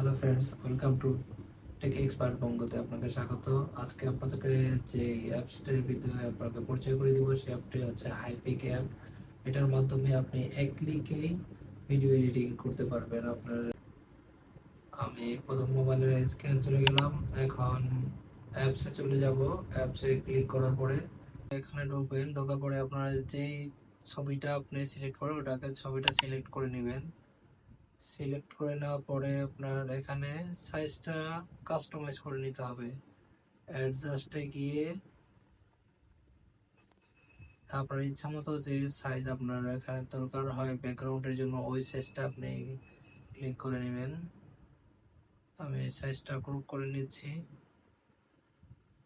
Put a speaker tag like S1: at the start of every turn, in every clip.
S1: Hello friends, welcome to Tech Expert বঙ্গতে আপনাকে স্বাগত। আজকে আপনাদেরকে যে অ্যাপসটির ভিতরে আপনাকে পরিচয় করে দিব, সেই অ্যাপটি হচ্ছে হাইপিক অ্যাপ। এটার মাধ্যমে আপনি এক ক্লিকেই ভিডিও এডিটিং করতে পারবেন আপনার। আমি প্রথম মোবাইলের স্ক্রিনে চলে গেলাম, এখন অ্যাপসে চলে যাব। অ্যাপসে ক্লিক করার পরে এখানে ঢুকবেন, ঢোকার পরে আপনার যেই ছবিটা আপনি সিলেক্ট করবেন ওটাকে ছবিটা সিলেক্ট করে নেবেন। সিলেক্ট করে নেওয়ার পরে আপনার এখানে সাইজটা কাস্টমাইজ করে নিতে হবে। অ্যাডজাস্টে গিয়ে আপনার ইচ্ছা মতো যে সাইজ আপনার এখানে দরকার হয় ব্যাকগ্রাউন্ডের জন্য, ওই সাইজটা আপনি ক্লিক করে নেবেন। আমি সাইজটা ক্রপ করে নিচ্ছি।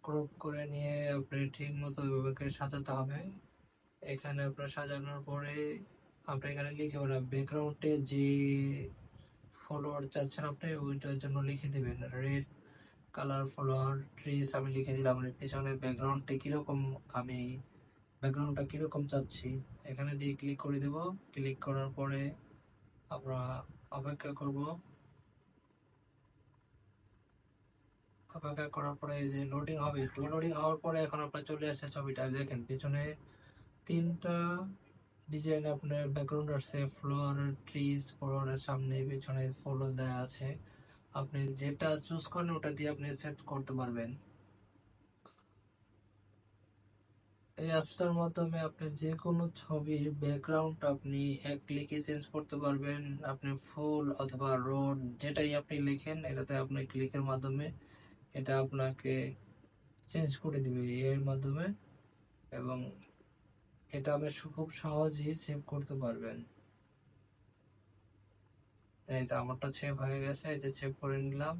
S1: ক্রপ করে নিয়ে আপনি ঠিক মতো ওইভাবে সাজাতে হবে। এখানে আপনার সাজানোর পরে আপনি এখানে লিখে বলেন ব্যাকগ্রাউন্ডে যে ফলোয়ার চাচ্ছেন আপনি ওইটার জন্য লিখে দেবেন রেড কালার ফলোয়ার ট্রিস। আমি লিখে দিলাম পিছনে ব্যাকগ্রাউন্ডটা কীরকম, আমি ব্যাকগ্রাউন্ডটা কীরকম চাচ্ছি এখানে দিয়ে ক্লিক করে দেব। ক্লিক করার পরে আমরা অপেক্ষা করব। অপেক্ষা করার পরে যে লোডিং হবে, একটু লোডিং হওয়ার পরে এখন আপনার চলে আসছে ছবিটা। দেখেন পিছনে তিনটা ডিজাইন আপনার ব্যাকগ্রাউন্ড আছে, ফ্লোর ট্রিজ, ফ্লোরের সামনে পিছনে ফলো দেওয়া আছে। আপনি যেটা চুজ করেন ওটা দিয়ে আপনি সেট করতে পারবেন। এই অ্যাপসটার মাধ্যমে আপনি যে কোনো ছবির ব্যাকগ্রাউন্ড আপনি এক ক্লিকে চেঞ্জ করতে পারবেন। আপনি ফুল অথবা রোড যেটাই আপনি লিখেন এটাতে আপনি ক্লিকের মাধ্যমে এটা আপনাকে চেঞ্জ করে দিবে এর মাধ্যমে, এবং এটা আপনি খুব সহজেই সেভ করতে পারবেন। এই তো আমারটা সেভ হয়ে গেছে, এই যে সেভ করে নিলাম।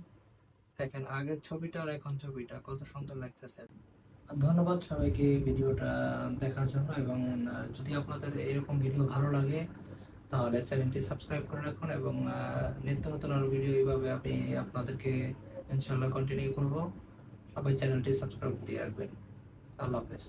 S1: দেখেন আগের ছবিটা আর এখন ছবিটা কত সুন্দর লাগতেছে। ধন্যবাদ সবাইকে ভিডিওটা দেখার জন্য, এবং যদি আপনাদের এরকম ভিডিও ভালো লাগে তাহলে চ্যানেলটি সাবস্ক্রাইব করে রাখুন, এবং নিত্য নতুন আরও ভিডিও এইভাবে আমি আপনাদেরকে ইনশাল্লাহ কন্টিনিউ করব। সবাই চ্যানেলটি সাবস্ক্রাইব দিয়ে রাখবেন। আল্লাহ হাফেজ।